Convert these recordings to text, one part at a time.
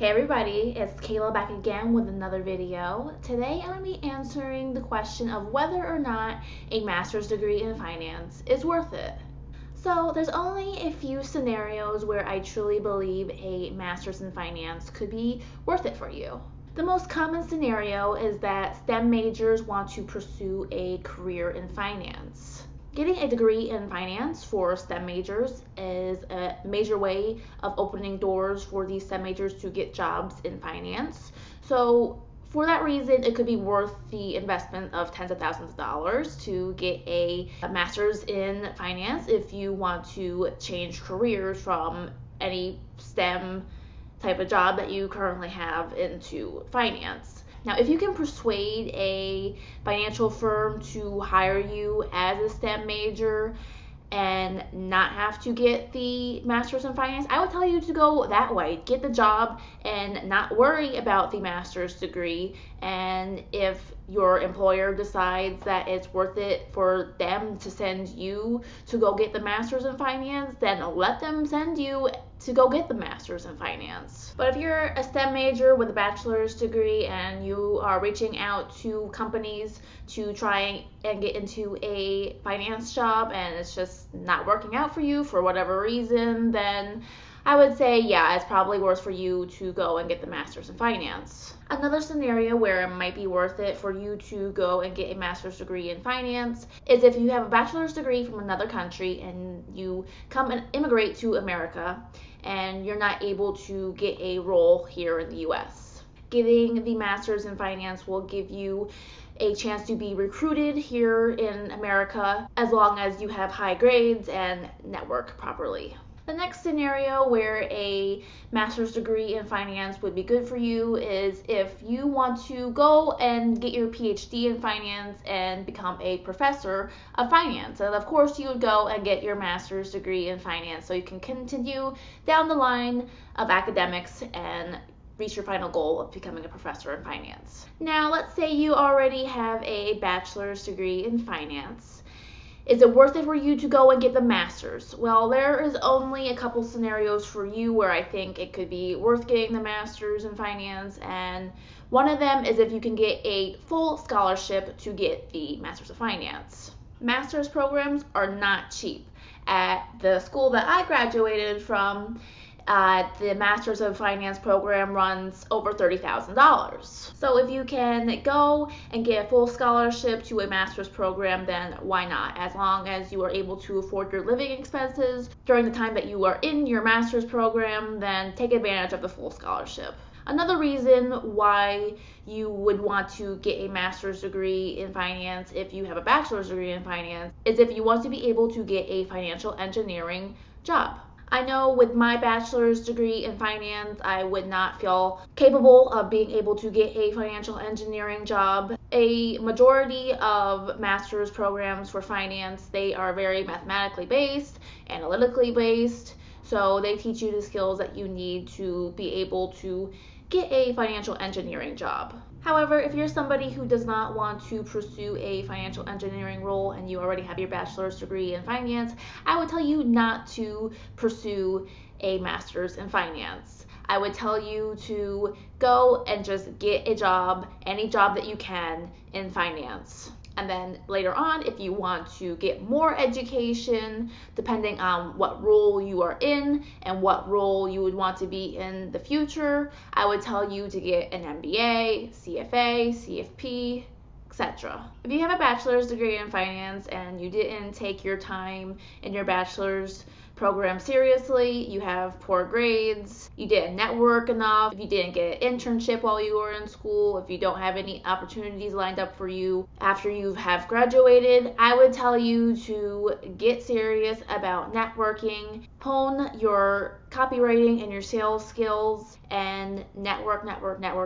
Hey everybody, it's Kayla back again with another video. Today I'm going to be answering the question of whether or not a master's degree in finance is worth it. So there's only a few scenarios where I truly believe a master's in finance could be worth it for you. The most common scenario is that STEM majors want to pursue a career in finance. Getting a degree in finance for STEM majors is a major way of opening doors for these STEM majors to get jobs in finance. So for that reason, it could be worth the investment of tens of thousands of dollars to get a master's in finance if you want to change careers from any STEM type of job that you currently have into finance. Now, if you can persuade a financial firm to hire you as a STEM major and not have to get the master's in finance, I would tell you to go that way. Get the job and not worry about the master's degree. And if your employer decides that it's worth it for them to send you to go get the master's in finance, then let them send you to go get the master's in finance. But if you're a STEM major with a bachelor's degree and you are reaching out to companies to try and get into a finance job and it's just not working out for you for whatever reason, then I would say, yeah, it's probably worth for you to go and get the master's in finance. Another scenario where it might be worth it for you to go and get a master's degree in finance is if you have a bachelor's degree from another country and you come and immigrate to America and you're not able to get a role here in the US. Getting the master's in finance will give you a chance to be recruited here in America as long as you have high grades and network properly. The next scenario where a master's degree in finance would be good for you is if you want to go and get your PhD in finance and become a professor of finance. And of course, you would go and get your master's degree in finance so you can continue down the line of academics and reach your final goal of becoming a professor in finance. Now, let's say you already have a bachelor's degree in finance. Is it worth it for you to go and get the master's? Well, there is only a couple scenarios for you where I think it could be worth getting the master's in finance, and one of them is if you can get a full scholarship to get the master's of finance. Master's programs are not cheap. At the school that I graduated from, the Master's of Finance program runs over $30,000. So if you can go and get a full scholarship to a master's program, then why not? As long as you are able to afford your living expenses during the time that you are in your master's program, then take advantage of the full scholarship. Another reason why you would want to get a master's degree in finance if you have a bachelor's degree in finance is if you want to be able to get a financial engineering job. I know with my bachelor's degree in finance, I would not feel capable of being able to get a financial engineering job. A majority of master's programs for finance, they are very mathematically based, analytically based, so they teach you the skills that you need to be able to get a financial engineering job. However, if you're somebody who does not want to pursue a financial engineering role and you already have your bachelor's degree in finance, I would tell you not to pursue a master's in finance. I would tell you to go and just get a job, any job that you can in finance. And then later on, if you want to get more education, depending on what role you are in and what role you would want to be in the future, I would tell you to get an MBA, CFA, CFP, etc. If you have a bachelor's degree in finance and you didn't take your time in your bachelor's program seriously, you have poor grades, you didn't network enough, if you didn't get an internship while you were in school, if you don't have any opportunities lined up for you after you have graduated, I would tell you to get serious about networking, hone your copywriting and your sales skills, and network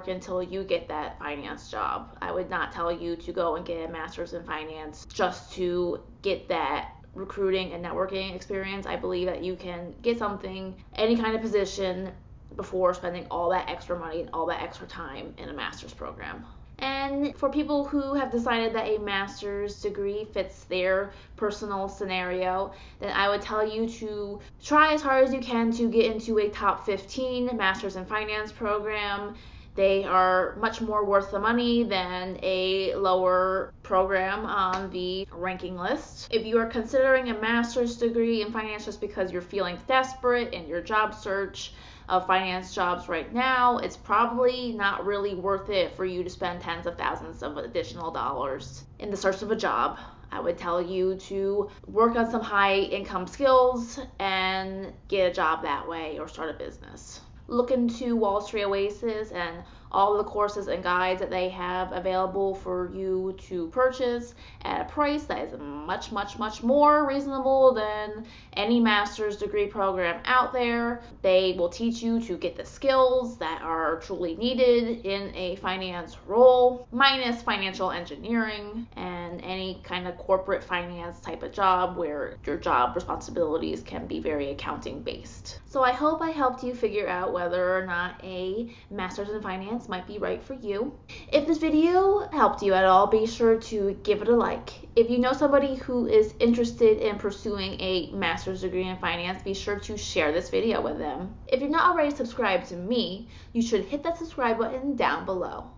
until you get that finance job. I would not tell you to go and get a master's in finance just to get that recruiting and networking experience. I believe that you can get something, any kind of position, before spending all that extra money and all that extra time in a master's program. And for people who have decided that a master's degree fits their personal scenario, then I would tell you to try as hard as you can to get into a top 15 master's in finance program. They are much more worth the money than a lower program on the ranking list. If you are considering a master's degree in finance just because you're feeling desperate in your job search of finance jobs right now, it's probably not really worth it for you to spend tens of thousands of additional dollars in the search of a job. I would tell you to work on some high income skills and get a job that way or start a business. Look into Wall Street Oasis and all the courses and guides that they have available for you to purchase at a price that is much, much, much more reasonable than any master's degree program out there. They will teach you to get the skills that are truly needed in a finance role, minus financial engineering and any kind of corporate finance type of job where your job responsibilities can be very accounting based. So I hope I helped you figure out whether or not a master's in finance might be right for you. If this video helped you at all, be sure to give it a like. If you know somebody who is interested in pursuing a master's degree in finance, be sure to share this video with them. If you're not already subscribed to me, you should hit that subscribe button down below.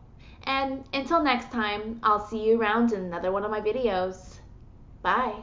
And until next time, I'll see you around in another one of my videos. Bye.